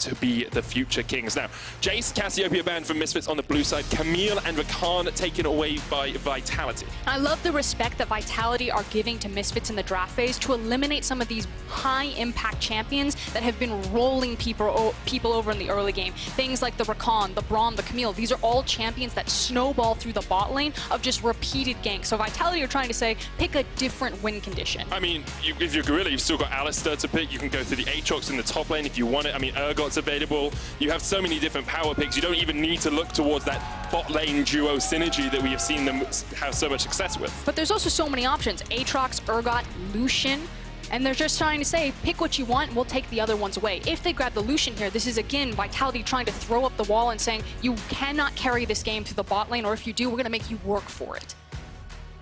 to be the future kings. Now, Jace, Cassiopeia banned from Misfits on the blue side, Camille and Rakan taken away by Vitality. I love the respect that Vitality are giving to Misfits in the draft phase to eliminate some of these high-impact champions that have been rolling people over in the early game. Things like the Rakan, the Braum, the Camille, these are all champions that snowball through the bot lane of just repeated ganks. So Vitality are trying to say, pick a different win condition. I mean, if you're Gorilla, you've still got Alistar to pick. You can go through the Aatrox in the top lane if you want it. I mean, Urgot's available. You have so many different power picks. You don't even need to look towards that bot lane duo synergy that we have seen them have so much success with. But there's also so many options. Aatrox, Urgot, Lucian. And they're just trying to say, pick what you want, we'll take the other ones away. If they grab the Lucian here, this is, again, Vitality trying to throw up the wall and saying, you cannot carry this game to the bot lane, or if you do, we're going to make you work for it.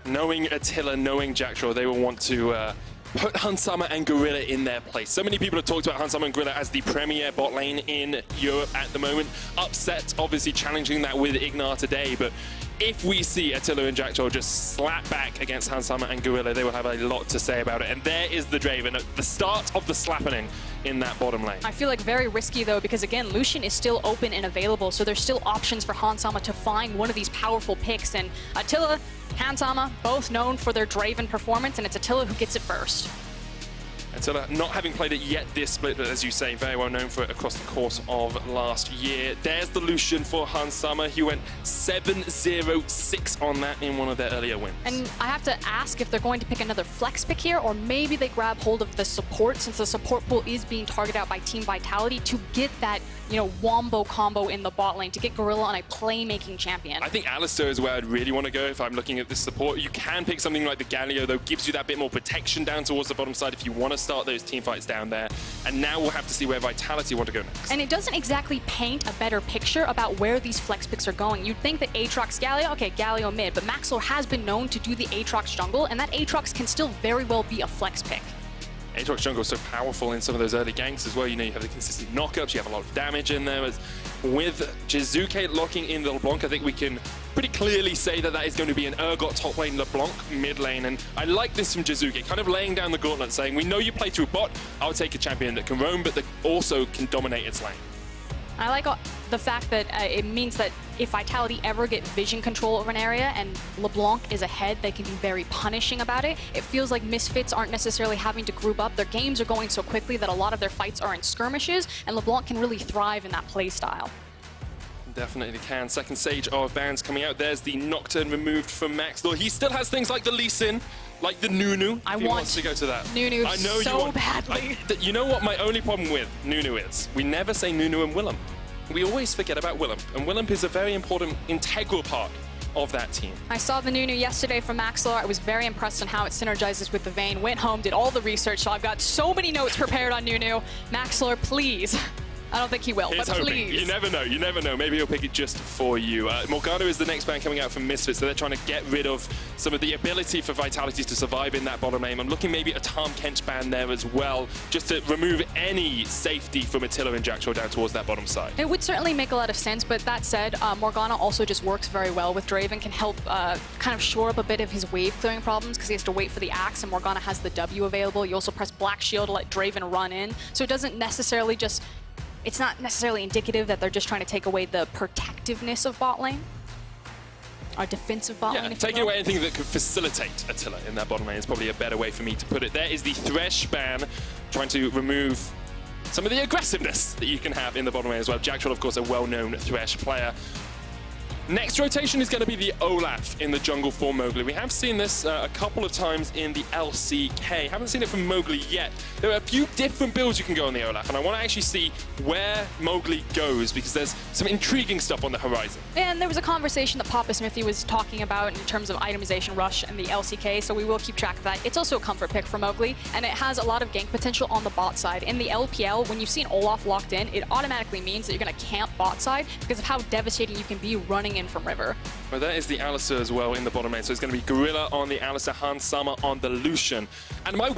Knowing Attila, knowing Jactroll, they will want to put Hansama and Gorilla in their place. So many people have talked about Hansama and Gorilla as the premier bot lane in Europe at the moment. Upset, obviously challenging that with Ignar today, but if we see Attila and Jactroll just slap back against Hansama and Gorilla, they will have a lot to say about it. And there is the Draven at the start of the slappening in that bottom lane. I feel like very risky though, because again, Lucian is still open and available, so there's still options for Hansama to find one of these powerful picks. And Attila, Hansama, both known for their Draven performance, and it's Attila who gets it first. Attila, not having played it yet this split, but as you say, very well known for it across the course of last year. There's the Lucian for Hansama. He went 7-0-6 on that in one of their earlier wins. And I have to ask if they're going to pick another flex pick here, or maybe they grab hold of the support, since the support pool is being targeted out by Team Vitality, to get that, you know, wombo combo in the bot lane, to get Gorilla on a playmaking champion. I think Alistar is where I'd really want to go if I'm looking at this support. You can pick something like the Galio, though, gives you that bit more protection down towards the bottom side if you want to start those team fights down there. And now we'll have to see where Vitality want to go next. And it doesn't exactly paint a better picture about where these flex picks are going. You'd think that Aatrox, Galio, okay, Galio mid, but Maxlore has been known to do the Aatrox jungle, and that Aatrox can still very well be a flex pick. Aatrox jungle is so powerful in some of those early ganks as well. You know, you have the consistent knockups, you have a lot of damage in there. With Jiizuke locking in the LeBlanc, I think we can pretty clearly say that that is going to be an Urgot top lane, LeBlanc mid lane. And I like this from Jiizuke, kind of laying down the gauntlet, saying, we know you play through bot, I'll take a champion that can roam, but that also can dominate its lane. I like the fact that it means that if Vitality ever get vision control over an area and LeBlanc is ahead, they can be very punishing about it. It feels like Misfits aren't necessarily having to group up. Their games are going so quickly that a lot of their fights are in skirmishes, and LeBlanc can really thrive in that play style. Definitely can. Second stage of bans coming out. There's the Nocturne removed from Maxlore. He still has things like the Lucian, like the Nunu. I want to go to that. Nunu so badly. You know what my only problem with Nunu is? We never say Nunu and Willem. We always forget about Willem, and Willem is a very important, integral part of that team. I saw the Nunu yesterday from Maxlore. I was very impressed on how it synergizes with the Vayne. Went home, did all the research, so I've got so many notes prepared on Nunu. Maxlore, please. I don't think he will, but please. You never know, you never know. Maybe he'll pick it just for you. Morgana is the next ban coming out from Misfits, so they're trying to get rid of some of the ability for Vitality to survive in that bottom lane. I'm looking maybe a Tahm Kench ban there as well, just to remove any safety from Attila and Jactroll down towards that bottom side. It would certainly make a lot of sense, but that said, Morgana also just works very well with Draven, can help kind of shore up a bit of his wave clearing problems, because he has to wait for the axe, and Morgana has the W available. You also press Black Shield to let Draven run in, so it doesn't necessarily just... It's not necessarily indicative that they're just trying to take away the protectiveness of bot lane. Or defensive bot lane, if taking away anything that could facilitate Attila in that bottom lane is probably a better way for me to put it. There is the Thresh ban, trying to remove some of the aggressiveness that you can have in the bottom lane as well. Jactroll, of course, a well-known Thresh player. Next rotation is going to be the Olaf in the jungle for Mowgli. We have seen this a couple of times in the LCK. Haven't seen it from Mowgli yet. There are a few different builds you can go on the Olaf, and I want to actually see where Mowgli goes, because there's some intriguing stuff on the horizon. And there was a conversation that Papa Smithy was talking about in terms of itemization rush and the LCK, so we will keep track of that. It's also a comfort pick for Mowgli, and it has a lot of gank potential on the bot side. In the LPL, when you've seen Olaf locked in, it automatically means that you're going to camp bot side because of how devastating you can be running in from river. Well, that is the Alistar as well in the bottom lane. So it's going to be Gorilla on the Alistar, Hansama on the Lucian. And my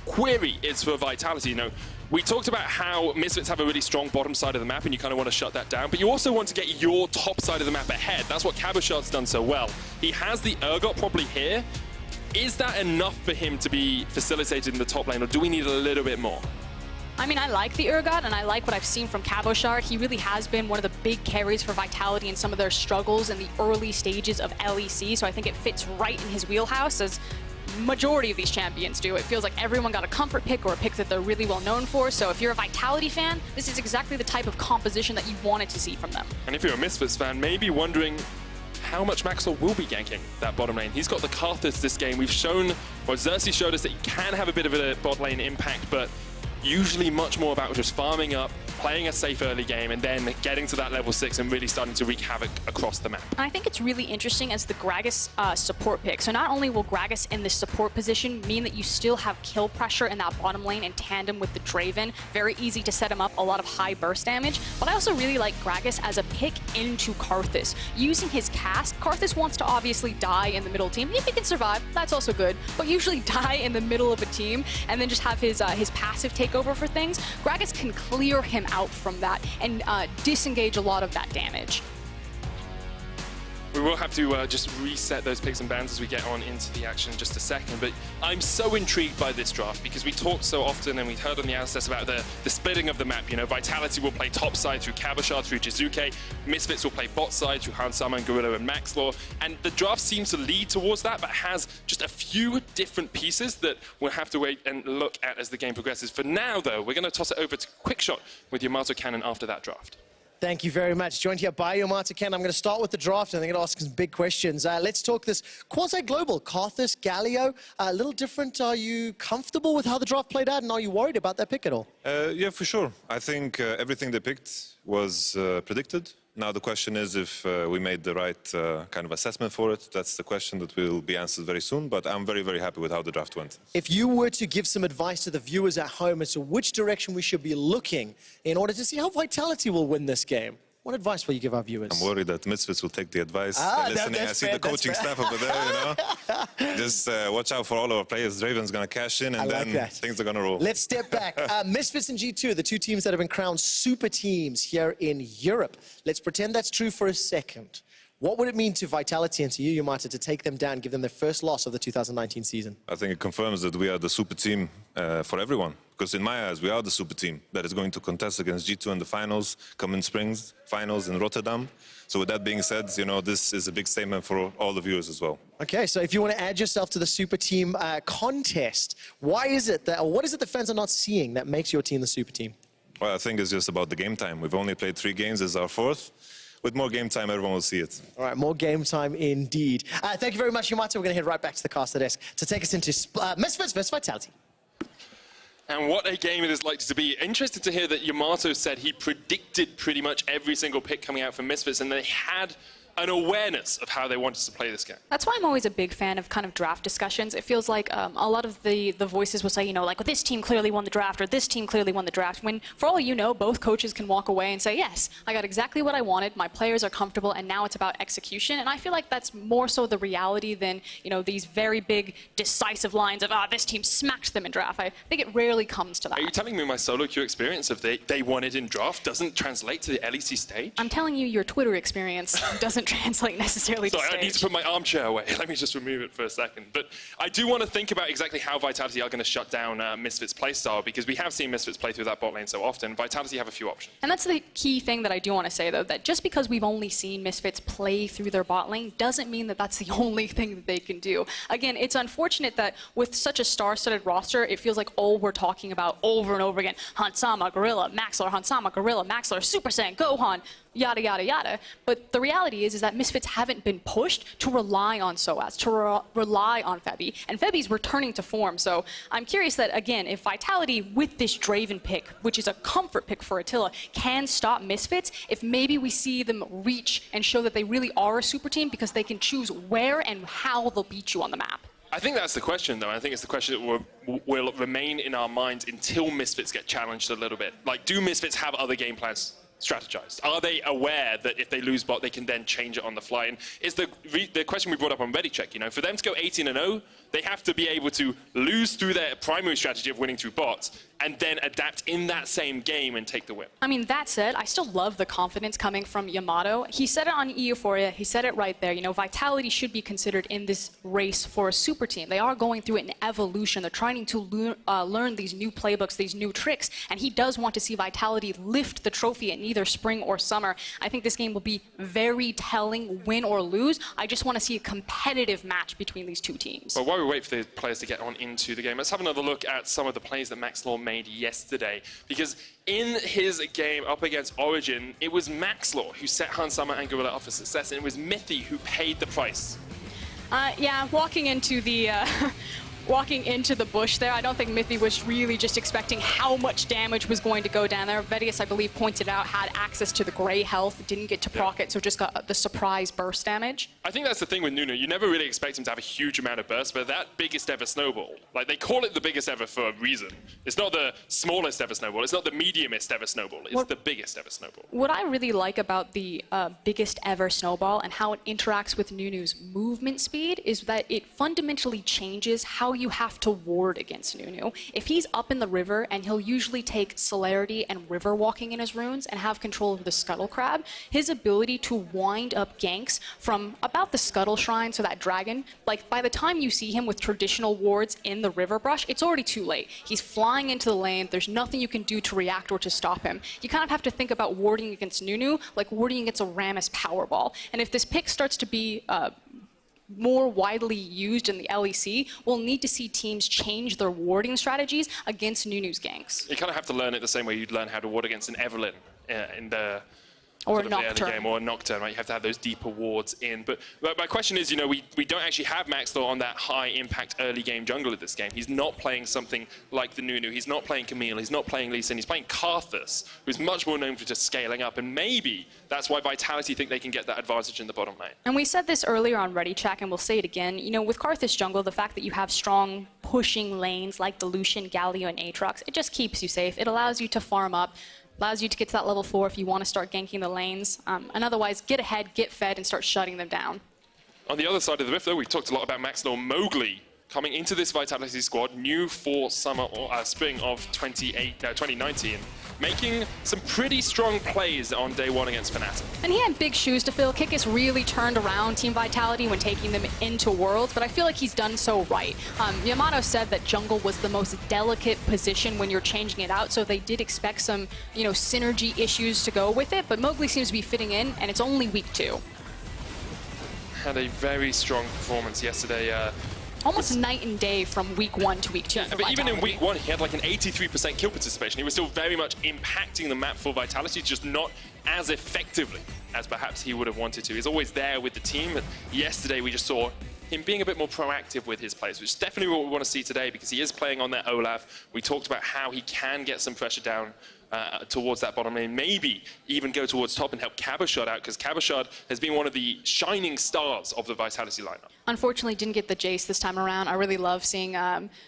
query is for Vitality. You know, we talked about how Misfits have a really strong bottom side of the map and you kind of want to shut that down, but you also want to get your top side of the map ahead. That's what Cabochard's done so well. He has the Urgot probably here. Is that enough for him to be facilitated in the top lane, or do we need a little bit more? I mean, I like the Urgot, and I like what I've seen from Cabochard. He really has been one of the big carries for Vitality in some of their struggles in the early stages of LEC, so I think it fits right in his wheelhouse, as majority of these champions do. It feels like everyone got a comfort pick or a pick that they're really well known for, so if you're a Vitality fan, this is exactly the type of composition that you wanted to see from them. And if you're a Misfits fan, maybe wondering how much Maxlore will be ganking that bottom lane. He's got the karthus this game. We've shown, well, Xerxes showed us that he can have a bit of a bot lane impact, but usually much more about just farming up, playing a safe early game, and then getting to that level 6 and really starting to wreak havoc across the map. And I think it's really interesting as the Gragas support pick. So not only will Gragas in this support position mean that you still have kill pressure in that bottom lane in tandem with the Draven, very easy to set him up, a lot of high burst damage, but I also really like Gragas as a pick into Karthus. Using his cast, Karthus wants to obviously die in the middle team. If he can survive, that's also good, but usually die in the middle of a team and then just have his passive takeover for things. Gragas can clear him out from that and disengage a lot of that damage. We will have to just reset those picks and bans as we get on into the action in just a second, but I'm so intrigued by this draft because we talk so often and we heard on the LCS about the splitting of the map. You know, Vitality will play top side through Cabochard, through Jiizuke, Misfits will play bot side through Hansama and Gorilla and Maxlore, and the draft seems to lead towards that, but has just a few different pieces that we'll have to wait and look at as the game progresses. For now, though, we're going to toss it over to QuickShot with Yamato Cannon after that draft. Thank you very much. Joined here by Yamato Cannon. I'm going to start with the draft and I'm going to ask some big questions. Let's talk this quasi-global. Karthus, Galio, a little different. Are you comfortable with how the draft played out and are you worried about that pick at all? Yeah, for sure. I think everything they picked was predicted. Now the question is if we made the right kind of assessment for it. That's the question that will be answered very soon, but I'm very, very happy with how the draft went. If you were to give some advice to the viewers at home as to which direction we should be looking in order to see how Vitality will win this game, what advice will you give our viewers? I'm worried that Misfits will take the advice. They're listening. I see fair, the coaching staff over there, you know. Just watch out for all our players. Draven's going to cash in and then things are going to roll. Let's step back. Misfits and G2, the two teams that have been crowned super teams here in Europe. Let's pretend that's true for a second. What would it mean to Vitality and to you, Yamato, to take them down, give them their first loss of the 2019 season? I think it confirms that we are the super team for everyone. Because in my eyes, we are the super team that is going to contest against G2 in the finals, coming Springs finals in Rotterdam. So with that being said, you know, this is a big statement for all the viewers as well. Okay, so if you want to add yourself to the super team contest, why is it that, or what is it the fans are not seeing that makes your team the super team? Well, I think it's just about the game time. We've only played 3 games. This is our 4th. With more game time, everyone will see it. All right, more game time indeed. Thank you very much, Yamato. We're going to head right back to the caster desk to take us into Misfits vs Vitality. And what a game it is likely to be. Interested to hear that Yamato said he predicted pretty much every single pick coming out from Misfits, and they had an awareness of how they wanted to play this game. That's why I'm always a big fan of kind of draft discussions. It feels like a lot of the voices will say, you know, like, well, this team clearly won the draft or this team clearly won the draft. When, for all you know, both coaches can walk away and say, yes, I got exactly what I wanted, my players are comfortable, and now it's about execution. And I feel like that's more so the reality than, you know, these very big decisive lines of, this team smacked them in draft. I think it rarely comes to that. Are you telling me my solo queue experience of they won it in draft doesn't translate to the LEC stage? I'm telling you your Twitter experience doesn't translate necessarily to Sorry, stage. I need to put my armchair away. Let me just remove it for a second. But I do want to think about exactly how Vitality are going to shut down Misfits' playstyle, because we have seen Misfits play through that bot lane so often. Vitality have a few options. And that's the key thing that I do want to say, though, that just because we've only seen Misfits play through their bot lane doesn't mean that that's the only thing that they can do. Again, it's unfortunate that with such a star-studded roster, it feels like all we're talking about over and over again, Hansama, Gorilla, Maxlore, Hansama, Gorilla, Maxlore, Super Saiyan, Gohan, yada, yada, yada. But the reality is that Misfits haven't been pushed to rely on SoaZ, to rely on Febi, and Febi's returning to form. So I'm curious that, again, if Vitality with this Draven pick, which is a comfort pick for Attila, can stop Misfits, if maybe we see them reach and show that they really are a super team because they can choose where and how they'll beat you on the map. I think that's the question, though. I think it's the question that will remain in our minds until Misfits get challenged a little bit. Like, do Misfits have other game plans strategized? Are they aware that if they lose bot, they can then change it on the fly? And is the question we brought up on ReadyCheck, you know, for them to go 18-0, they have to be able to lose through their primary strategy of winning through bots and then adapt in that same game and take the win. I mean, that said, I still love the confidence coming from Yamato. He said it on Euphoria, he said it right there. You know, Vitality should be considered in this race for a super team. They are going through an evolution. They're trying to learn these new playbooks, these new tricks, and he does want to see Vitality lift the trophy in either spring or summer. I think this game will be very telling, win or lose. I just want to see a competitive match between these two teams. Well, while we wait for the players to get on into the game, let's have another look at some of the plays that Maxlore made yesterday. Because in his game up against Origin, it was Maxlore who set Hansama and Gorilla up for success, and it was Mithy who paid the price. Yeah, walking into the bush there, I don't think Mithy was really just expecting how much damage was going to go down there. VODS, I believe, pointed out, had access to the gray health, didn't get to proc it, so just got the surprise burst damage. I think that's the thing with Nunu. You never really expect him to have a huge amount of burst, but that biggest ever snowball, like they call it the biggest ever for a reason. It's not the smallest ever snowball, it's not the mediumest ever snowball, it's the biggest ever snowball. What I really like about the biggest ever snowball and how it interacts with Nunu's movement speed is that it fundamentally changes how you have to ward against Nunu. If he's up in the river, and he'll usually take celerity and river walking in his runes and have control of the Scuttle Crab, his ability to wind up ganks from about the Scuttle Shrine, so that dragon, like by the time you see him with traditional wards in the river brush, it's already too late. He's flying into the lane, there's nothing you can do to react or to stop him. You kind of have to think about warding against Nunu like warding against a Rammus Powerball. And if this pick starts to be more widely used in the LEC, we'll need to see teams change their warding strategies against Nunu's ganks. You kind of have to learn it the same way you'd learn how to ward against an Evelynn in the or sort of Nocturne. the early game, or a Nocturne, right? You have to have those deeper wards in. But my question is, you know, we don't actually have Maxlore on that high impact early game jungle at this game. He's not playing something like the Nunu. He's not playing Camille. He's not playing Lucian. He's playing Karthus, who's much more known for just scaling up. And maybe that's why Vitality think they can get that advantage in the bottom lane. And we said this earlier on ReadyCheck, and we'll say it again. You know, with Karthus jungle, the fact that you have strong pushing lanes like the Lucian, Galio, and Aatrox, it just keeps you safe. It allows you to farm up, allows you to get to that level 4 if you want to start ganking the lanes. And otherwise, get ahead, get fed, and start shutting them down. On the other side of the rift, though, we've talked a lot about Maxlore. Mowgli coming into this Vitality squad, new for summer or spring of 2019, making some pretty strong plays on day one against Fnatic. And he had big shoes to fill. Kikis really turned around Team Vitality when taking them into Worlds, but I feel like he's done so right. Yamato said that jungle was the most delicate position when you're changing it out, so they did expect some, you know, synergy issues to go with it, but Mowgli seems to be fitting in, and it's only week 2. Had a very strong performance yesterday. Almost night and day from week 1 to week 2. Yeah, but even in week 1, he had like an 83% kill participation. He was still very much impacting the map for Vitality, just not as effectively as perhaps he would have wanted to. He's always there with the team, but yesterday we just saw him being a bit more proactive with his plays, which is definitely what we want to see today, because he is playing on that Olaf. We talked about how he can get some pressure down towards that bottom lane, maybe even go towards top and help Cabochard out, because Cabochard has been one of the shining stars of the Vitality lineup. Unfortunately, didn't get the Jace this time around. I really love seeing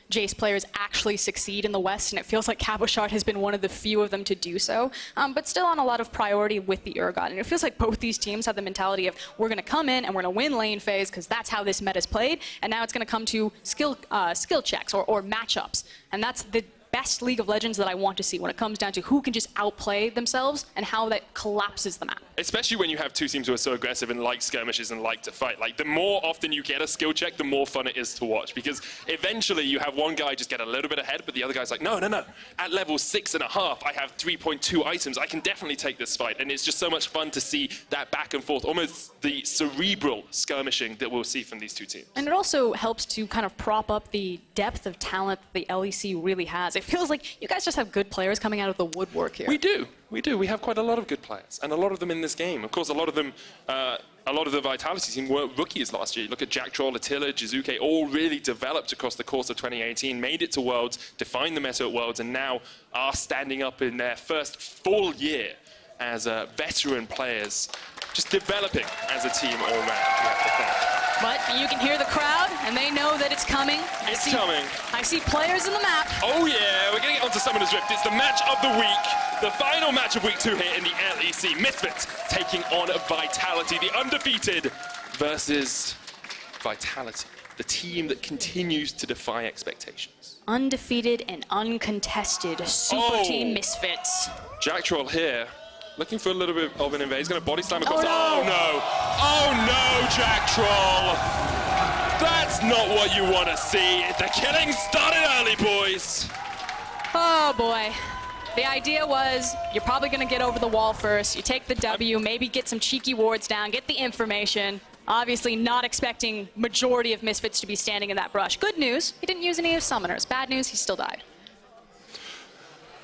Jace players actually succeed in the West, and it feels like Cabochard has been one of the few of them to do so, but still on a lot of priority with the Urgot. And it feels like both these teams have the mentality of, we're going to come in and we're going to win lane phase because that's how this meta's played, and now it's going to come to skill checks or matchups, and that's the best League of Legends that I want to see when it comes down to who can just outplay themselves and how that collapses the map. Especially when you have two teams who are so aggressive and like skirmishes and like to fight. Like, the more often you get a skill check, the more fun it is to watch, because eventually you have one guy just get a little bit ahead, but the other guy's like, no. At level 6.5, I have 3.2 items. I can definitely take this fight. And it's just so much fun to see that back and forth, almost the cerebral skirmishing that we'll see from these two teams. And it also helps to kind of prop up the depth of talent the LEC really has. It feels like you guys just have good players coming out of the woodwork here. We do. We have quite a lot of good players, and a lot of them in this game. Of course, a lot of them, a lot of the Vitality team were rookies last year. Look at Jactroll, Attila, Jiizuke, all really developed across the course of 2018, made it to Worlds, defined the meta at Worlds, and now are standing up in their first full year as veteran players, just developing as a team all round. But you can hear the crowd, and they know that it's coming. It's coming. I see players in the map. Oh yeah, we're getting onto Summoner's Rift. It's the match of the week. The final match of week 2 here in the LEC. Misfits taking on Vitality, the undefeated, versus Vitality, the team that continues to defy expectations. Undefeated and uncontested super team Misfits. Jactroll here, looking for a little bit of an invade. He's going to body slam across. Oh no! Oh no, Jactroll! That's not what you want to see. The killing started early, boys. Oh boy. The idea was you're probably going to get over the wall first. You take the W, maybe get some cheeky wards down, get the information. Obviously not expecting majority of Misfits to be standing in that brush. Good news, he didn't use any of summoners. Bad news, he still died.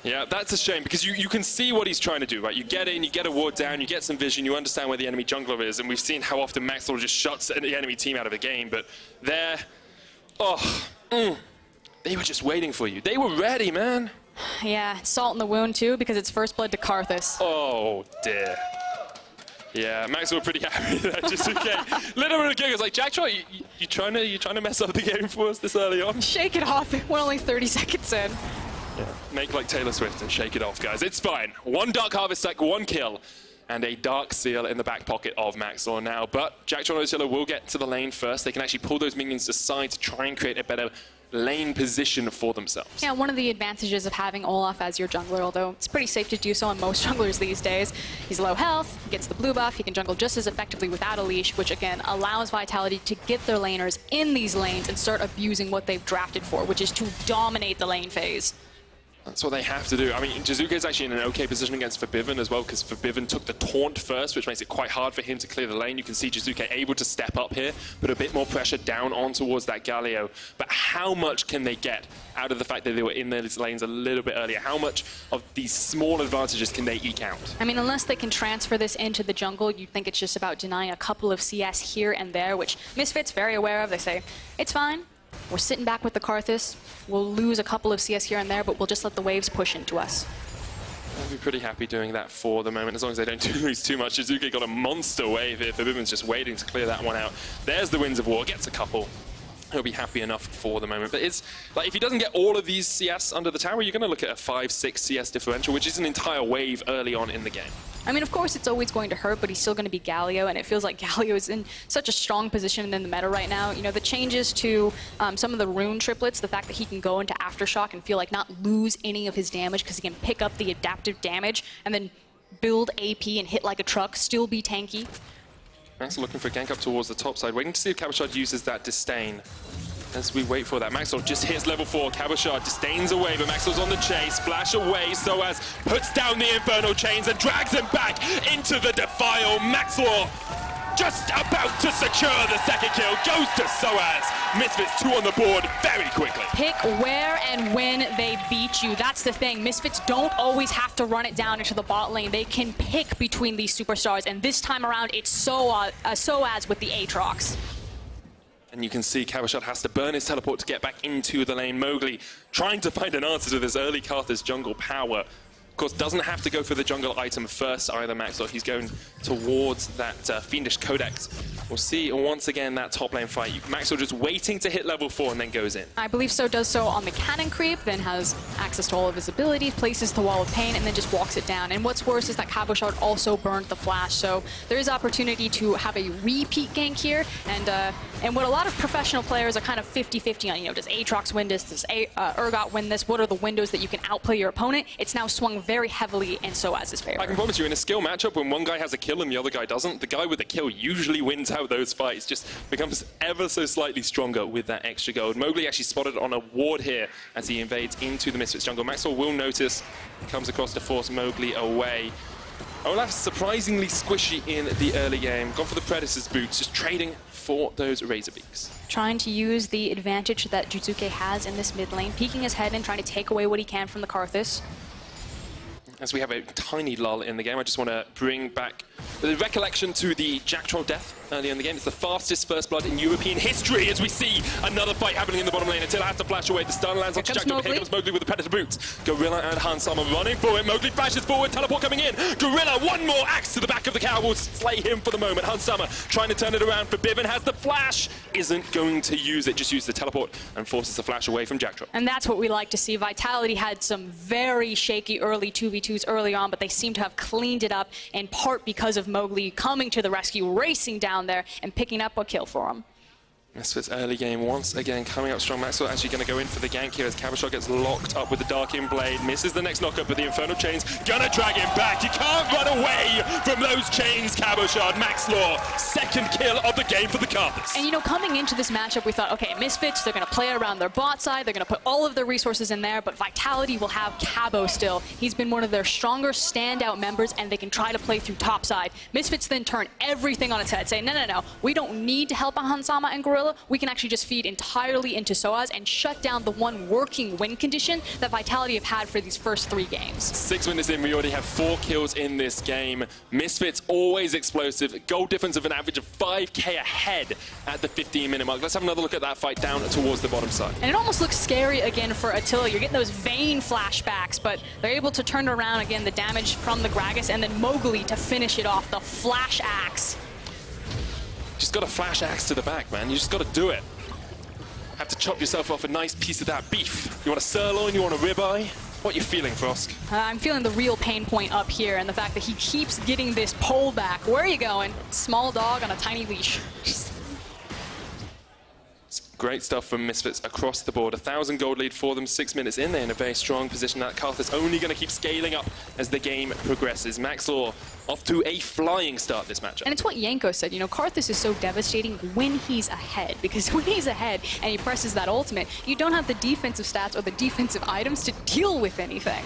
Yeah, that's a shame, because you can see what he's trying to do, right? You get in, you get a ward down, you get some vision, you understand where the enemy jungler is, and we've seen how often Maxlore just shuts the enemy team out of the game, but there, they were just waiting for you. They were ready, man. Yeah, salt in the wound too, because it's first blood to Karthus. Oh, dear. Yeah, Max were pretty happy with that. Jiizuke, little bit of giggles, like, Jactroll, you trying to mess up the game for us this early on? Shake it off, we're only 30 seconds in. Yeah. Make like Taylor Swift and shake it off, guys. It's fine. 1 Dark Harvest Sack, 1 kill, and a Dark Seal in the back pocket of Maxlore now. But Jactroll and Attila will get to the lane first. They can actually pull those minions aside to try and create a better lane position for themselves. Yeah, one of the advantages of having Olaf as your jungler, although it's pretty safe to do so on most junglers these days. He's low health, he gets the blue buff, he can jungle just as effectively without a leash, which again allows Vitality to get their laners in these lanes and start abusing what they've drafted for, which is to dominate the lane phase. That's what they have to do. I mean, Jiizuke is actually in an okay position against Febiven as well, because Febiven took the taunt first, which makes it quite hard for him to clear the lane. You can see Jiizuke able to step up here, put a bit more pressure down on towards that Galio. But how much can they get out of the fact that they were in these lanes a little bit earlier? How much of these small advantages can they eke out? I mean, unless they can transfer this into the jungle, you'd think it's just about denying a couple of CS here and there, which Misfits very aware of. They say, it's fine. We're sitting back with the Karthus. We'll lose a couple of CS here and there, but we'll just let the waves push into us. I'll be pretty happy doing that for the moment, as long as they don't lose too much. Jiizuke got a monster wave here. Febiven's just waiting to clear that one out. There's the Winds of War, gets a couple. He'll be happy enough for the moment. But it's like, if he doesn't get all of these CS under the tower, you're going to look at a 5-6 CS differential, which is an entire wave early on in the game. I mean, of course, it's always going to hurt, but he's still going to be Galio, and it feels like Galio is in such a strong position in the meta right now. You know, the changes to some of the rune triplets, the fact that he can go into Aftershock and feel like not lose any of his damage because he can pick up the adaptive damage and then build AP and hit like a truck, still be tanky. Max looking for a gank up towards the top side, waiting to see if Cabochard uses that disdain. As we wait for that, Maxlore just hits level 4. Cabochard disdains away, but Maxlore's on the chase. Flash away, SoaZ puts down the Infernal Chains and drags him back into the Defile. Maxlore just about to secure the second kill. Goes to SoaZ. Misfits 2 on the board very quickly. Pick where and when they beat you. That's the thing. Misfits don't always have to run it down into the bot lane. They can pick between these superstars, and this time around, it's SoaZ with the Aatrox. And you can see Cabochard has to burn his teleport to get back into the lane. Mowgli trying to find an answer to this early Karthus jungle power. Of course, doesn't have to go for the jungle item first either, Maxlore. He's going towards that Fiendish Codex. We'll see once again that top lane fight. Maxlore just waiting to hit level 4 and then goes in. I believe so does so on the cannon creep, then has access to all of his abilities, places the wall of pain, and then just walks it down. And what's worse is that Cabochard also burned the flash, so there is opportunity to have a repeat gank here. And what a lot of professional players are kind of 50-50 on, you know, does Aatrox win this? Does Urgot win this? What are the windows that you can outplay your opponent? It's now swung very heavily in SoaZ's favor. I can promise you, in a skill matchup, when one guy has a kill and the other guy doesn't, the guy with the kill usually wins out those fights, just becomes ever so slightly stronger with that extra gold. Mowgli actually spotted on a ward here as he invades into the Misfits jungle. Maxlore will notice, comes across to force Mowgli away. Olaf surprisingly squishy in the early game. Gone for the Predator's boots, just trading for those Razor Beaks. Trying to use the advantage that Jiizuke has in this mid lane, peeking his head and trying to take away what he can from the Karthus. As we have a tiny lull in the game, I just want to bring back the recollection to the Jactroll death early in the game. It's the fastest first blood in European history as we see another fight happening in the bottom lane. Attila has to flash away. The stun lands onto Jactroll. Here comes Mowgli with the Predator boots. Gorilla and Hansama running for it. Mowgli flashes forward. Teleport coming in. Gorilla, one more axe to the back of the cow. Will slay him for the moment. Hansama trying to turn it around. Febiven has the flash. Isn't going to use it. Just use the teleport and forces the flash away from Jactroll. And that's what we like to see. Vitality had some very shaky early 2v2s early on, but they seem to have cleaned it up in part because of Mowgli coming to the rescue, racing down there and picking up a kill for him. Misfits early game once again coming up strong. Maxlore actually going to go in for the gank here as Cabochard gets locked up with the Darkin Blade. Misses the next knockup, but the Infernal Chains gonna drag him back. You can't run away from those chains, Cabochard. Maxlore, second kill of the game for the karthus. And you know, coming into this matchup, we thought, okay, Misfits, they're gonna play around their bot side, they're gonna put all of their resources in there, but Vitality will have Cabo still. He's been one of their stronger standout members, and they can try to play through top side. Misfits then turn everything on its head, saying, no, we don't need to help Hansama and Gorilla. We can actually just feed entirely into SoaZ and shut down the one working win condition that Vitality have had for these first 3 games. 6 minutes in, we already have 4 kills in this game. Misfits always explosive. Goal difference of an average of 5k ahead at the 15-minute mark. Let's have another look at that fight down towards the bottom side. And it almost looks scary again for Attila. You're getting those Vayne flashbacks, but they're able to turn around again the damage from the Gragas, and then Mowgli to finish it off, the flash axe. Just got a flash axe to the back, man. You just got to do it. Have to chop yourself off a nice piece of that beef. You want a sirloin? You want a ribeye? What are you feeling, Frosk? I'm feeling the real pain point up here, and the fact that he keeps getting this pole back. Where are you going? Small dog on a tiny leash. Great stuff from Misfits across the board. 1,000 gold lead for them, 6 minutes in. They're in a very strong position. That karthus only going to keep scaling up as the game progresses. Maxlore off to a flying start this matchup. And it's what Yanko said, you know, karthus is so devastating when he's ahead, because when he's ahead and he presses that ultimate, you don't have the defensive stats or the defensive items to deal with anything.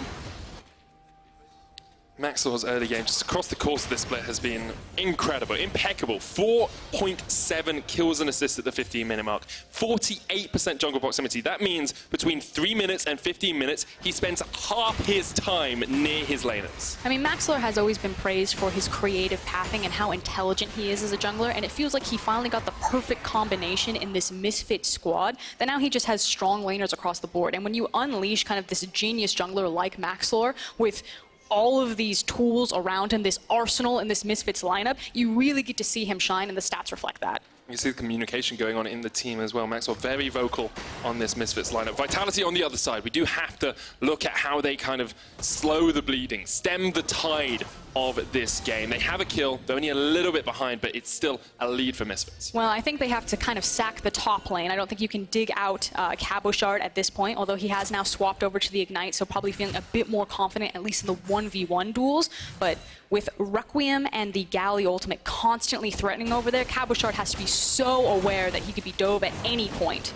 Maxlore's early game, just across the course of this split, has been incredible, impeccable. 4.7 kills and assists at the 15-minute mark, 48% jungle proximity. That means between 3 minutes and 15 minutes, he spends half his time near his laners. I mean, Maxlore has always been praised for his creative pathing and how intelligent he is as a jungler, and it feels like he finally got the perfect combination in this Misfit squad, that now he just has strong laners across the board. And when you unleash kind of this genius jungler like Maxlore with all of these tools around him, this arsenal in this Misfits lineup, you really get to see him shine, and the stats reflect that. You see the communication going on in the team as well. Maxwell very vocal on this Misfits lineup. Vitality on the other side. We do have to look at how they kind of slow the bleeding, stem the tide of this game. They have a kill. They're only a little bit behind, but it's still a lead for Misfits. Well, I think they have to kind of sack the top lane. I don't think you can dig out Cabochard at this point, although he has now swapped over to the Ignite, so probably feeling a bit more confident, at least in the 1v1 duels. But with Requiem and the Galio ultimate constantly threatening over there, Cabochard has to be so aware that he could be dove at any point.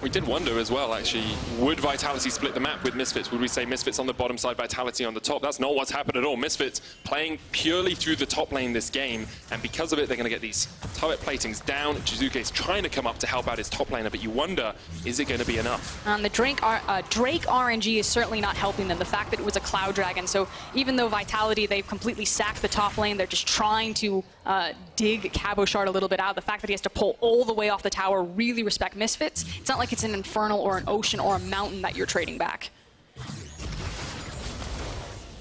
We did wonder as well, actually, would Vitality split the map with Misfits? Would we say Misfits on the bottom side, Vitality on the top? That's not what's happened at all. Misfits playing purely through the top lane this game, and because of it, they're going to get these turret platings down. Jiizuke is trying to come up to help out his top laner, but you wonder, is it going to be enough? The Drake RNG is certainly not helping them. The fact that it was a Cloud Dragon, so even though Vitality, they've completely sacked the top lane, they're just trying to dig Cabochard a little bit out. The fact that he has to pull all the way off the tower, really respect Misfits. It's not like it's an Infernal or an Ocean or a Mountain that you're trading back.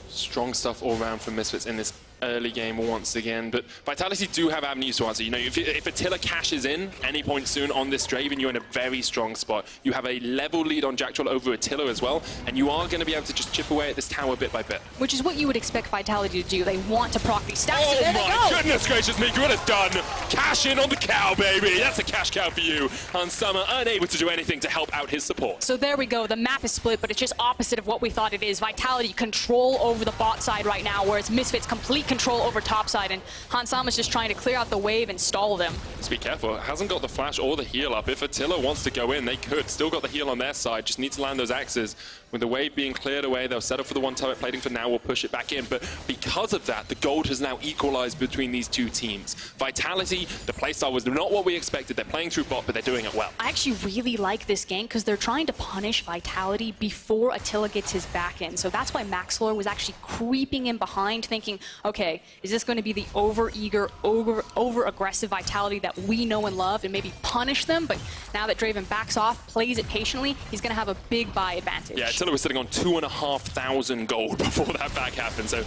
Strong stuff all around from Misfits in this early game once again, but Vitality do have avenues to answer. You know, if Attila cashes in any point soon on this Draven, you're in a very strong spot. You have a level lead on Jactroll over Attila as well, and you are going to be able to just chip away at this tower bit by bit. Which is what you would expect Vitality to do. They want to proc these stacks. Oh and there my they go. goodness gracious me, Gorilla's done! Cash in on the cow, baby! That's a cash cow for you. Hansama unable to do anything to help out his support. So there we go. The map is split, but it's just opposite of what we thought it is. Vitality control over the bot side right now, whereas Misfits complete control over top side, and Hansama's just trying to clear out the wave and stall them. Just be careful. Hasn't got the flash or the heal up. If Attila wants to go in, they could. Still got the heal on their side. Just need to land those axes. With the wave being cleared away, they'll settle for the one turret plating for now. We'll push it back in. But because of that, the gold has now equalized between these two teams. Vitality, the playstyle was not what we expected. They're playing through bot, but they're doing it well. I actually really like this game because they're trying to punish Vitality before Attila gets his back in. So that's why Maxlore was actually creeping in behind, thinking, okay, okay, is this going to be the over-eager, over-aggressive Vitality that we know and love and maybe punish them? But now that Draven backs off, plays it patiently, he's going to have a big buy advantage. Yeah, Attila was sitting on 2,500 gold before that back happened, so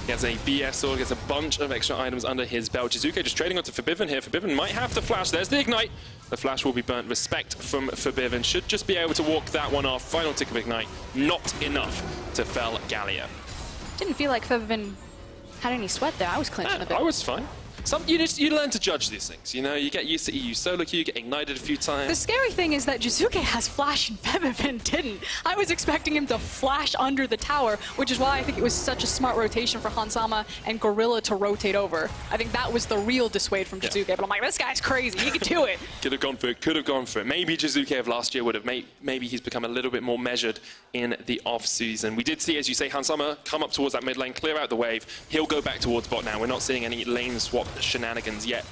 he has a BS sword, gets a bunch of extra items under his belt. Jiizuke just trading onto Febiven here. Febiven might have to flash. There's the Ignite. The flash will be burnt. Respect from Febiven. Should just be able to walk that one off. Final tick of Ignite. Not enough to fell Galio. Didn't feel like Febiven had any sweat there. I was clinching a bit. I was fine. You learn to judge these things, you know? You get used to EU solo queue, you get ignited a few times. The scary thing is that Jiizuke has flash and Febiven didn't. I was expecting him to flash under the tower, which is why I think it was such a smart rotation for Hansama and Gorilla to rotate over. I think that was the real dissuade from Jiizuke, but I'm like, this guy's crazy, he can do it. Could have gone for it, could have gone for it. Maybe Jiizuke of last year would have maybe he's become a little bit more measured in the off-season. We did see, as you say, Hansama come up towards that mid lane, clear out the wave. He'll go back towards bot now. We're not seeing any lane swap shenanigans yet.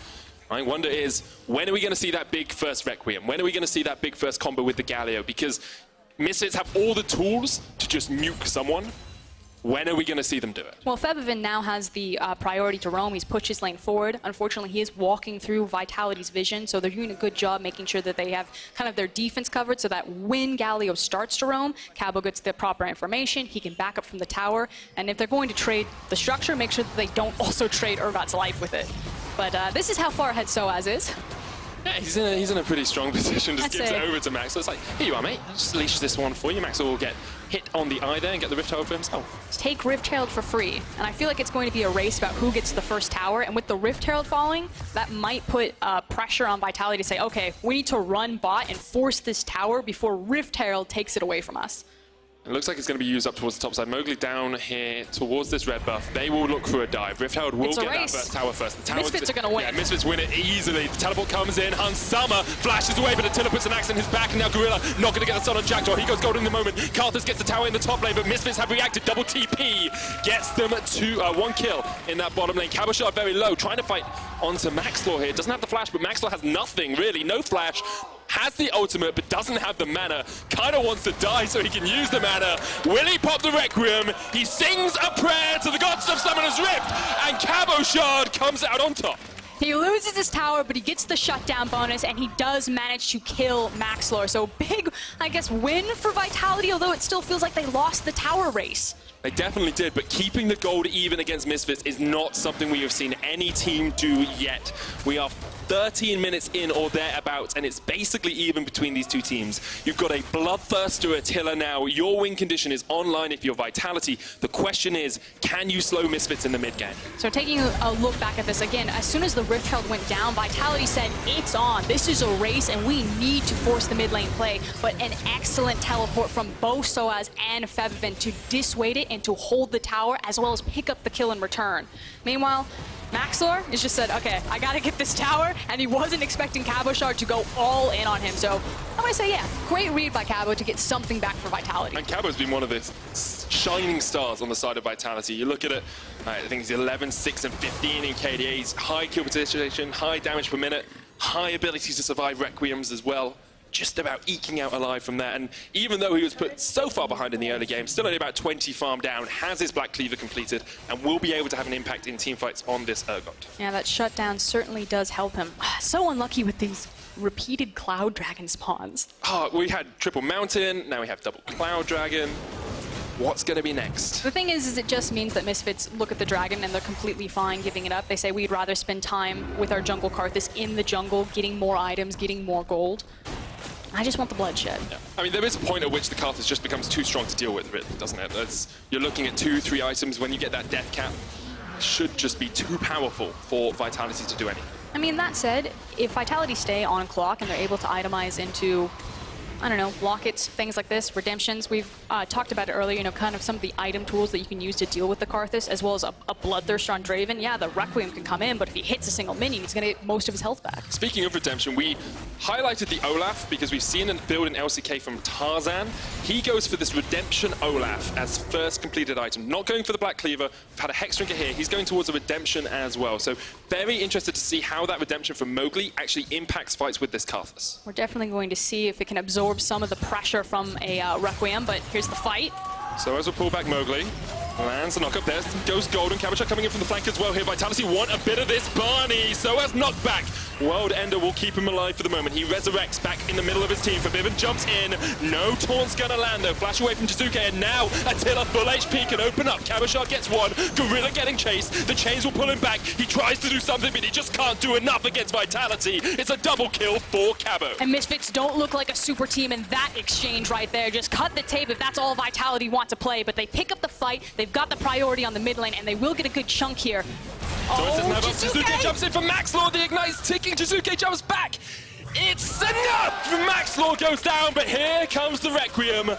My wonder is, when are we going to see that big first Requiem? When are we going to see that big first combo with the Galio? Because Misfits have all the tools to just nuke someone. When are we going to see them do it? Well, Febiven now has the priority to roam. He's pushed his lane forward. Unfortunately, he is walking through Vitality's vision, so they're doing a good job making sure that they have kind of their defense covered so that when Galio starts to roam, Cabo gets the proper information, he can back up from the tower, and if they're going to trade the structure, make sure that they don't also trade Urgot's life with it. But this is how far ahead SoaZ is. Yeah, he's in a pretty strong position. Just gives it over to Max. So it's like, here you are, mate. Just leash this one for you. Max will get hit on the eye there and get the Rift Herald for himself. Take Rift Herald for free. And I feel like it's going to be a race about who gets the first tower. And with the Rift Herald falling, that might put pressure on Vitality to say, okay, we need to run bot and force this tower before Rift Herald takes it away from us. It looks like it's going to be used up towards the top side. Mowgli down here towards this red buff. They will look for a dive. Rift Herald will get that first tower first. The Misfits are going to win. Yeah, Misfits win it easily. The teleport comes in. Hansama flashes away, but Attila puts an axe in his back, and now Gorilla not going to get the stun on Jactroll. He goes gold in the moment. Karthus gets the tower in the top lane, but Misfits have reacted. Double TP gets them to one kill in that bottom lane. Cabochard very low, trying to fight onto Maxlore here. Doesn't have the flash, but Maxlore has nothing, really. No flash. Has the ultimate, but doesn't have the mana. Kind of wants to die so he can use the mana. Will he pop the Requiem? He sings a prayer to the gods of Summoner's Rift, and Cabochard comes out on top. He loses his tower, but he gets the shutdown bonus, and he does manage to kill Maxlore. So big, I guess, win for Vitality, although it still feels like they lost the tower race. They definitely did, but keeping the gold even against Misfits is not something we have seen any team do yet. We are 13 minutes in or thereabouts, and it's basically even between these two teams. You've got a bloodthirster Attila now. Your win condition is online if you're Vitality. The question is, can you slow Misfits in the mid game? So taking a look back at this again, as soon as the Rift Herald went down, Vitality said, it's on. This is a race, and we need to force the mid lane play. But an excellent teleport from both SoaZ and Febiven to dissuade it and to hold the tower, as well as pick up the kill in return. Meanwhile, Maxlore has just said, okay, I gotta get this tower, and he wasn't expecting Cabochard to go all in on him. So I'm gonna say, yeah, great read by Cabo to get something back for Vitality. And Cabo's been one of the shining stars on the side of Vitality. You look at it, I think he's 11, 6, and 15 in KDAs, high kill participation, high damage per minute, high ability to survive Requiems as well. Just about eking out alive from that, and even though he was put so far behind in the early game, still only about 20 farm down, has his Black Cleaver completed, and will be able to have an impact in teamfights on this Urgot. Yeah, that shutdown certainly does help him. So unlucky with these repeated Cloud Dragon spawns. Oh, we had Triple Mountain, now we have Double Cloud Dragon. What's going to be next? The thing is it just means that Misfits look at the dragon and they're completely fine giving it up. They say we'd rather spend time with our jungle Karthus in the jungle, getting more items, getting more gold. I just want the bloodshed. Yeah. I mean, there is a point at which the Karthus just becomes too strong to deal with, really, doesn't it? You're looking at 2, 3 items. When you get that death cap, it should just be too powerful for Vitality to do anything. I mean, that said, if Vitality stay on clock and they're able to itemize into, I don't know, lockets, things like this, redemptions. We've talked about it earlier, you know, kind of some of the item tools that you can use to deal with the Karthus, as well as a Bloodthirster on Draven. Yeah, the Requiem can come in, but if he hits a single minion, he's going to get most of his health back. Speaking of redemption, we highlighted the Olaf because we've seen a build in LCK from Tarzan. He goes for this redemption Olaf as first completed item. Not going for the Black Cleaver. We've had a Hexdrinker here. He's going towards a redemption as well. So very interested to see how that redemption from Mowgli actually impacts fights with this Karthus. We're definitely going to see if it can absorb some of the pressure from a Requiem, but here's the fight. So as we pull back Mowgli, Lands a knock up there. Goes Golden. Cabochard coming in from the flank as well here. Vitality want a bit of this Barney. SoaZ knockback. World Ender will keep him alive for the moment. He resurrects back in the middle of his team. Febiven jumps in. No taunt's gonna land though. Flash away from Jiizuke, and now Attila full HP can open up. Cabochard gets one. Gorilla getting chased. The chains will pull him back. He tries to do something, but he just can't do enough against Vitality. It's a double kill for Cabo. And Misfits don't look like a super team in that exchange right there. Just cut the tape if that's all Vitality want to play, but they pick up the fight. They've got the priority on the mid lane, and they will get a good chunk here. Jiizuke jumps in for Maxlore. The Ignite's ticking. Jiizuke jumps back. It's enough! Maxlore goes down, but here comes the Requiem.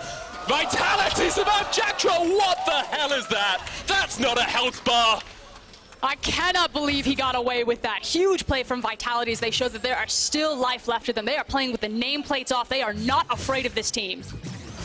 Vitality's about Jactroll. What the hell is that? That's not a health bar. I cannot believe he got away with that. Huge play from Vitality as they show that there are still life left of them. They are playing with the nameplates off. They are not afraid of this team.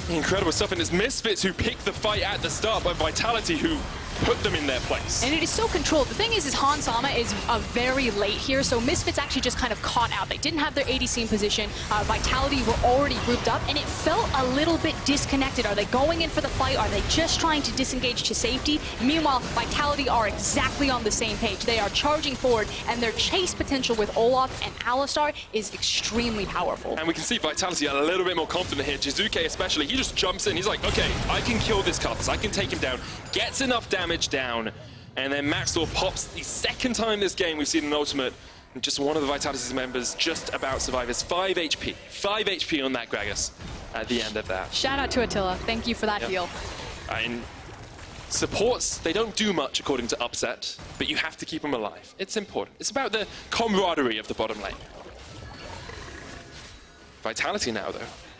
Incredible stuff, and it's Misfits who picked the fight at the start, by Vitality who put them in their place. And it is so controlled. The thing is Han Sama is very late here, so Misfits actually just kind of caught out. They didn't have their ADC in position. Vitality were already grouped up, and it felt a little bit disconnected. Are they going in for the fight? Are they just trying to disengage to safety? Meanwhile, Vitality are exactly on the same page. They are charging forward, and their chase potential with Olaf and Alistar is extremely powerful. And we can see Vitality a little bit more confident here. Jiizuke especially, he just jumps in. He's like, okay, I can kill this karthus. I can take him down. Gets enough damage down, and then Maxlore pops the second time this game we've seen an ultimate, and just one of the Vitality's members just about survives. 5 HP. 5 HP on that Gragas at the end of that. Shout out to Attila. Thank you for that heal. And supports, they don't do much according to Upset, but you have to keep them alive. It's important. It's about the camaraderie of the bottom lane. Vitality now, though,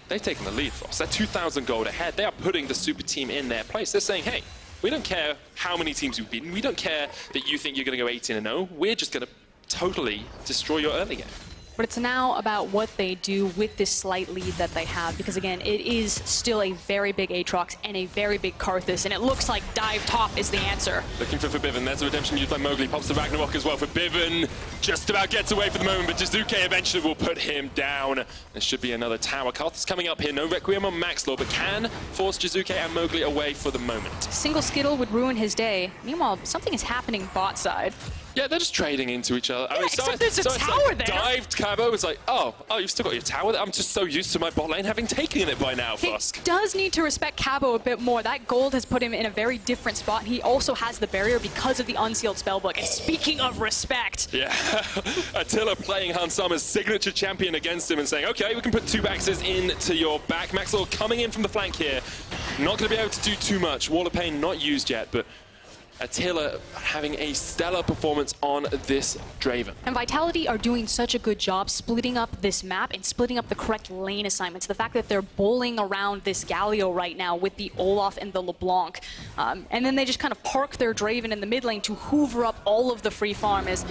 they've taken the lead, Frost. They're 2,000 gold ahead. They are putting the super team in their place. They're saying, hey, we don't care how many teams we've beaten. We don't care that you think you're going to go 18-0. We're just going to totally destroy your early game. But it's now about what they do with this slight lead that they have, because again, it is still a very big Aatrox and a very big Karthus, and it looks like dive top is the answer. Looking for Febiven. There's a redemption used by Mowgli. Pops the Ragnarok as well. Febiven just about gets away for the moment, but Jiizuke eventually will put him down. There should be another tower. Karthus coming up here. No Requiem on Maxlore, but can force Jiizuke and Mowgli away for the moment. Single Skittle would ruin his day. Meanwhile, something is happening bot side. Yeah, they're just trading into each other. Yeah, I mean, except there's a tower like there. Dived Cabo. It's like, oh, you've still got your tower there? I'm just so used to my bot lane having taken it by now, Frosk. He does need to respect Cabo a bit more. That gold has put him in a very different spot. He also has the barrier because of the unsealed spellbook. And speaking of respect. Yeah, Attila playing Han Sama's signature champion against him and saying, okay, we can put 2 axes into your back. Maxlore coming in from the flank here. Not going to be able to do too much. Wall of Pain not used yet, but Attila having a stellar performance on this Draven. And Vitality are doing such a good job splitting up this map and splitting up the correct lane assignments. The fact that they're bowling around this Galio right now with the Olaf and the LeBlanc. And then they just kind of park their Draven in the mid lane to hoover up all of the free farm as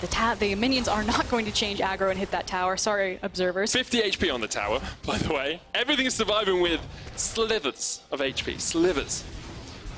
the minions are not going to change aggro and hit that tower. Sorry, observers. 50 HP on the tower, by the way. Everything is surviving with slivers of HP. Slivers.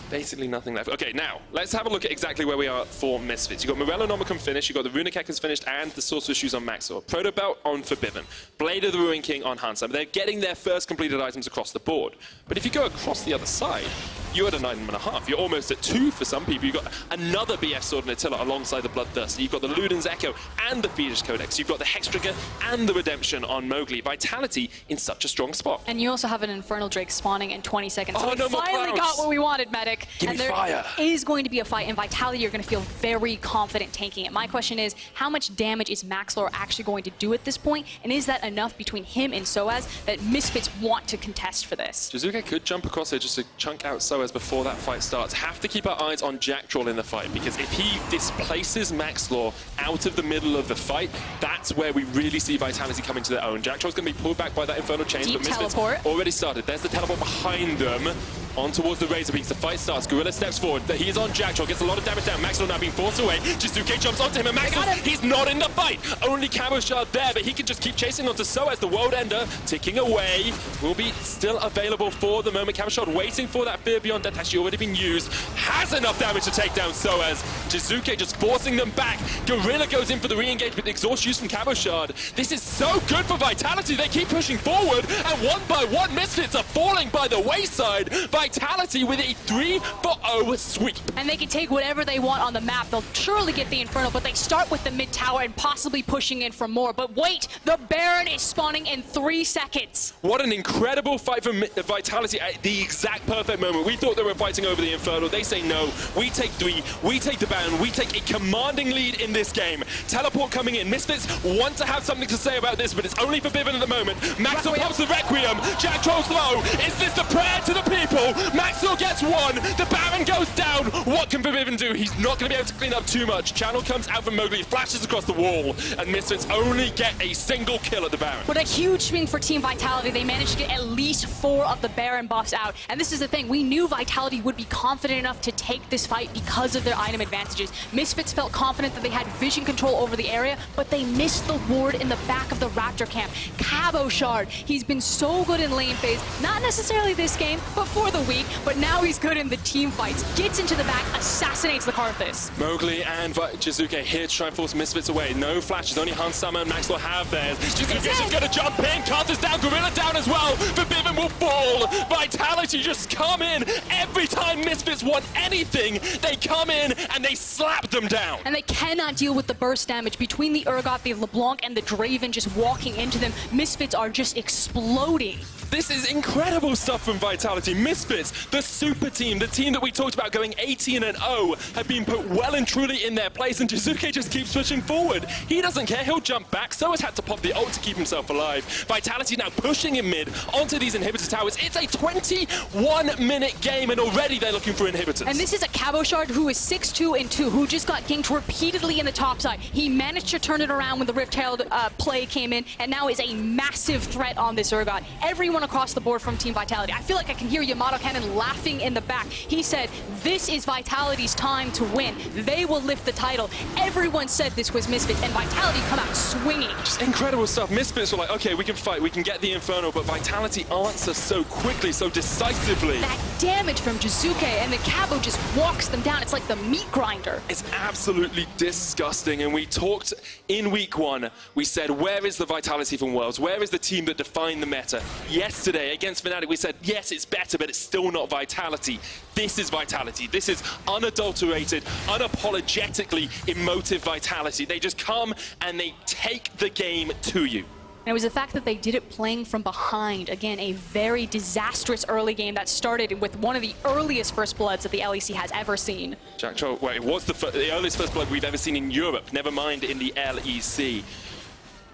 Basically nothing left. Okay, now, let's have a look at exactly where we are for Misfits. You've got Morellonomicon finished, you've got the Runic Echoes finished, and the Sorcerer Shoes on Maxlore. Proto Belt on Febiven. Blade of the Ruin King on Han Sama. They're getting their first completed items across the board. But if you go across the other side, you're at a 9.5. You're almost at 2 for some people. You've got another BF Sword and Attila alongside the Bloodthirster. You've got the Luden's Echo and the Fetus Codex. You've got the Hextrigger and the Redemption on Mowgli. Vitality in such a strong spot. And you also have an Infernal Drake spawning in 20 seconds. Oh, So no we more finally clouds. got what we wanted, Medic. Give and me there fire. is going to be a fight, and Vitality are going to feel very confident taking it. My question is, how much damage is Maxlore actually going to do at this point? And is that enough between him and SoaZ that Misfits want to contest for this? Jiizuke could jump across here just to chunk out SoaZ before that fight starts. Have to keep our eyes on Jactroll in the fight, because if he displaces Maxlore out of the middle of the fight, that's where we really see Vitality coming to their own. Jactroll's going to be pulled back by that Infernal Chains, Deep but Misfits teleport. already started. There's the teleport behind them. On towards the Razor Peaks. The fight starts. Gorilla steps forward. He is on Jactroll. Gets a lot of damage down. Maxlore now being forced away. Jiizuke jumps onto him, and Maxlore, he's not in the fight. Only Cabochard there, but he can just keep chasing onto SoaZ. The World Ender ticking away. Will be still available for the moment. Cabochard waiting for that Fear Beyond Death. Actually already been used. Has enough damage to take down SoaZ. Jiizuke just forcing them back. Gorilla goes in for the re-engage, but exhaust use from Cabochard. This is so good for Vitality. They keep pushing forward, and one by one, Misfits are falling by the wayside. Vitality with a 3-0 sweep. And they can take whatever they want on the map. They'll surely get the Inferno, but they start with the mid tower and possibly pushing in for more. But wait, the Baron is spawning in 3 seconds. What an incredible fight from Vitality at the exact perfect moment. We thought they were fighting over the Inferno. They say no. We take 3. We take the Baron. We take a commanding lead in this game. Teleport coming in. Misfits want to have something to say about this, but it's only for Febiven at the moment. Maxlore pops the Requiem. Jactroll's low. Is this the prayer to the people? Maxlore gets 1. The Baron goes down. What can Febiven do? He's not going to be able to clean up too much. Channel comes out from Mowgli, flashes across the wall, and Misfits only get a single kill at the Baron. What a huge swing for Team Vitality. They managed to get at least 4 of the Baron buffs out. And this is the thing. We knew Vitality would be confident enough to take this fight because of their item advantages. Misfits felt confident that they had vision control over the area, but they missed the ward in the back of the Raptor camp. Cabochard, he's been so good in lane phase, not necessarily this game, but for the week, but now he's good in the team fights. Gets into the back, assassinates the Karthus. Mowgli and Jiizuke here to try and force Misfits away. No flashes, only Hans Sama and Maxlore have theirs. Jiizuke's just going to jump in, Karthus down, Gorilla down as well. Febiven will fall. Vitality just come in. Every time Misfits want anything, they come in and they slap them down. And they cannot deal with the burst damage. Between the Urgot, the LeBlanc, and the Draven just walking into them, Misfits are just exploding. This is incredible stuff from Vitality. Misfits, the super team, the team that we talked about going 18-0, have been put well and truly in their place, and Jiizuke just keeps pushing forward. He doesn't care, he'll jump back. SoaZ had to pop the ult to keep himself alive. Vitality now pushing in mid onto these inhibitor towers. It's a 21-minute game, and already they're looking for inhibitors. And this is a Cabochard who is 6-2-2, who just got ganked repeatedly in the top side. He managed to turn it around when the Rift Herald play came in, and now is a massive threat on this Urgot. Everyone across the board from Team Vitality. I feel like I can hear Yamato Cannon laughing in the back. He said, this is Vitality's time to win. They will lift the title. Everyone said this was Misfits, and Vitality come out swinging. Just incredible stuff. Misfits were like, okay, we can fight, we can get the Inferno, but Vitality answers so quickly, so decisively. That damage from Jiizuke, and the Cabo just walks them down. It's like the meat grinder. It's absolutely disgusting, and we talked in week 1, we said, where is the Vitality from Worlds? Where is the team that defined the meta? Yesterday, against Fnatic, we said, yes, it's better, but it's still not Vitality. This is Vitality. This is unadulterated, unapologetically emotive Vitality. They just come and they take the game to you. And it was the fact that they did it playing from behind. Again, a very disastrous early game that started with one of the earliest first bloods that the LEC has ever seen. Jactroll, well, it was the earliest first blood we've ever seen in Europe, never mind in the LEC.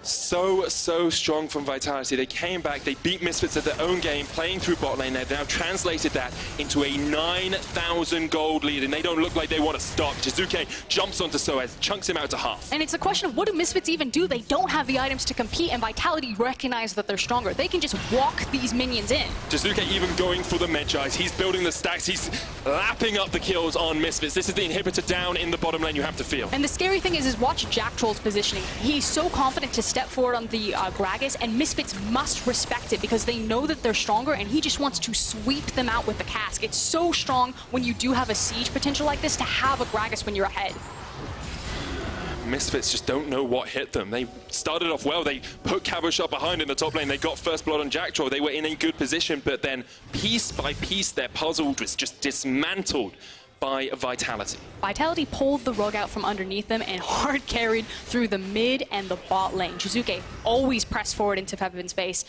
So strong from Vitality. They came back, they beat Misfits at their own game, playing through bot lane. They've now translated that into a 9,000 gold lead, and they don't look like they want to stop. Jiizuke jumps onto SoaZ, chunks him out to half. And it's a question of what do Misfits even do? They don't have the items to compete, and Vitality recognize that they're stronger. They can just walk these minions in. Jiizuke even going for the Medjais. He's building the stacks. He's lapping up the kills on Misfits. This is the inhibitor down in the bottom lane you have to feel. And the scary thing is watch Jactroll's positioning. He's so confident to step forward on the Gragas, and Misfits must respect it because they know that they're stronger, and he just wants to sweep them out with the cask. It's so strong when you do have a siege potential like this to have a Gragas when you're ahead. Misfits just don't know what hit them. They started off well. They put Cabochard behind in the top lane. They got first blood on Jactroll. They were in a good position, but then piece by piece their puzzle was just dismantled by Vitality. Vitality pulled the rug out from underneath them and hard carried through the mid and the bot lane. Jiizuke always pressed forward into Febiven's face.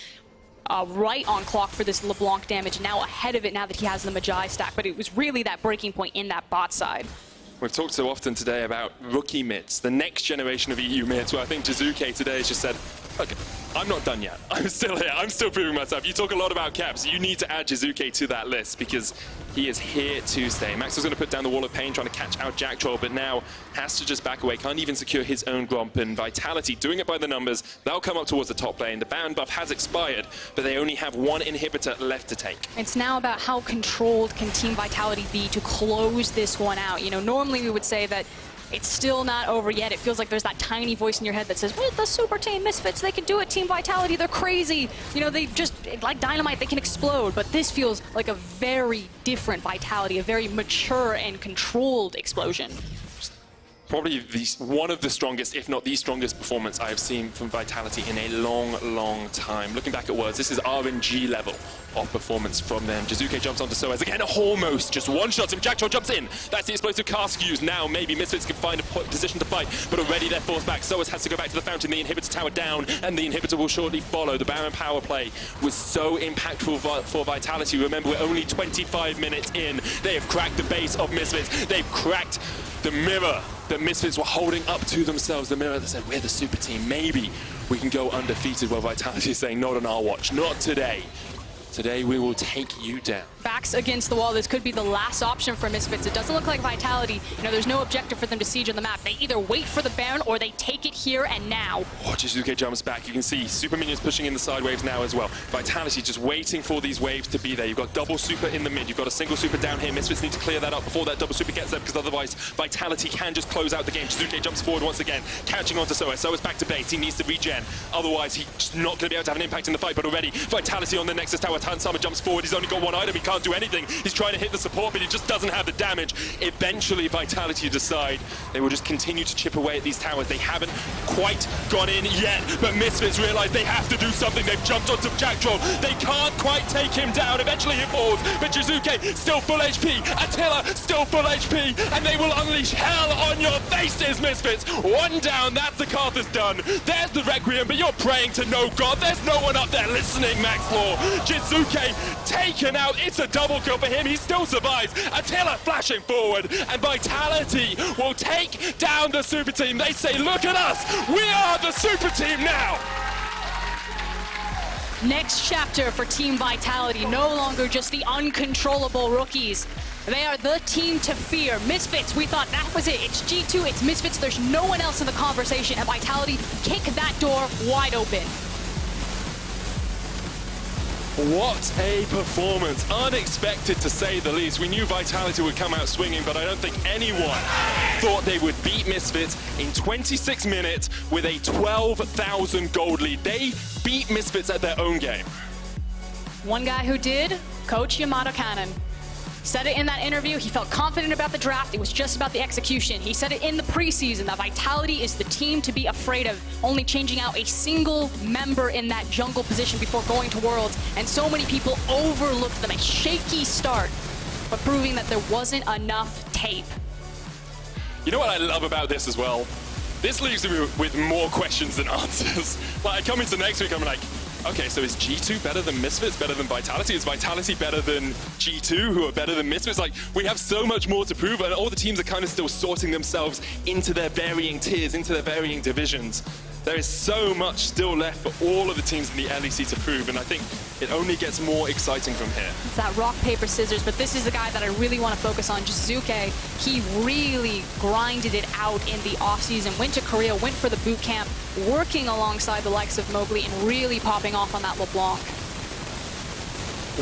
Right on clock for this LeBlanc damage, now ahead of it now that he has the Magi stack, but it was really that breaking point in that bot side. We've talked so often today about rookie mids, the next generation of EU mids, where I think Jiizuke today has just said, okay, I'm not done yet. I'm still here. I'm still proving myself. You talk a lot about caps. You need to add Jiizuke to that list because he is here to stay. Max was going to put down the wall of pain trying to catch out Jactroll, but now has to just back away. Can't even secure his own Gromp, and Vitality doing it by the numbers. They'll come up towards the top lane. The Baron buff has expired, but they only have one inhibitor left to take. It's now about how controlled can Team Vitality be to close this one out. You know, normally we would say that it's still not over yet. It feels like there's that tiny voice in your head that says, well, the super team Misfits, they can do it. Team Vitality, they're crazy. You know, they just, like dynamite, they can explode. But this feels like a very different Vitality, a very mature and controlled explosion. Probably one of the strongest, if not the strongest performance I have seen from Vitality in a long, long time. Looking back at Worlds, this is RNG level of performance from them. Jiizuke jumps onto SoaZ again, almost just one-shots him. Jactroll jumps in. That's the explosive cast used. Now maybe Misfits can find a position to fight, but already they're forced back. SoaZ has to go back to the fountain, the inhibitor tower down, and the inhibitor will shortly follow. The Baron power play was so impactful for Vitality. Remember, we're only 25 minutes in. They have cracked the base of Misfits. They've cracked the mirror that Misfits were holding up to themselves, the mirror that said, we're the super team, maybe we can go undefeated, while Vitality is saying, not on our watch, not today. Today we will take you down. Backs against the wall, this could be the last option for Misfits. It doesn't look like Vitality, there's no objective for them to siege on the map. They either wait for the Baron or they take it here and now. Oh, Jiizuke jumps back. You can see super minions pushing in the side waves now as well. Vitality just waiting for these waves to be there. You've got double super in the mid. You've got a single super down here. Misfits need to clear that up before that double super gets there, because otherwise Vitality can just close out the game. Jiizuke jumps forward once again, catching onto SoaZ. SoaZ back to base. He needs to regen. Otherwise, he's not going to be able to have an impact in the fight, but already Vitality on the Nexus tower. Tansama jumps forward. He's only got one item. He can't do anything. He's trying to hit the support, but he just doesn't have the damage. Eventually, Vitality decide they will just continue to chip away at these towers. They haven't quite gone in yet, but Misfits realize they have to do something. They've jumped onto Jactroll. They can't quite take him down. Eventually, he falls, but Jiizuke still full HP. Attila still full HP, and they will unleash hell on your faces, Misfits. One down, that's the karthus done. There's the Requiem, but you're praying to no god. There's no one up there listening, Maxlore. Jiizuke taken out. It's a double kill for him. He still survives. Attila flashing forward, and Vitality will take down the super team. They say, look at us. We are the super team now. Next chapter for Team Vitality, no longer just the uncontrollable rookies. They are the team to fear. Misfits, we thought that was it. It's G2, it's Misfits. There's no one else in the conversation, and Vitality kick that door wide open. What a performance. Unexpected, to say the least. We knew Vitality would come out swinging, but I don't think anyone thought they would beat Misfits in 26 minutes with a 12,000 gold lead. They beat Misfits at their own game. One guy who did, Coach Yamato Cannon. Said it in that interview, he felt confident about the draft, it was just about the execution. He said it in the preseason that Vitality is the team to be afraid of, only changing out a single member in that jungle position before going to Worlds, and so many people overlooked them. A shaky start, but proving that there wasn't enough tape. You know what I love about this as well? This leaves me with more questions than answers. Like, I come into next week, I'm like, okay, so is G2 better than Misfits, better than Vitality? Is Vitality better than G2, who are better than Misfits? Like, we have so much more to prove, and all the teams are kind of still sorting themselves into their varying tiers, into their varying divisions. There is so much still left for all of the teams in the LEC to prove, and I think it only gets more exciting from here. It's that rock, paper, scissors, but this is the guy that I really want to focus on, Jiizuke. He really grinded it out in the offseason, went to Korea, went for the boot camp, working alongside the likes of Mowgli and really popping off on that LeBlanc.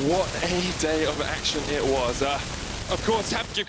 What a day of action it was. Of course, have to give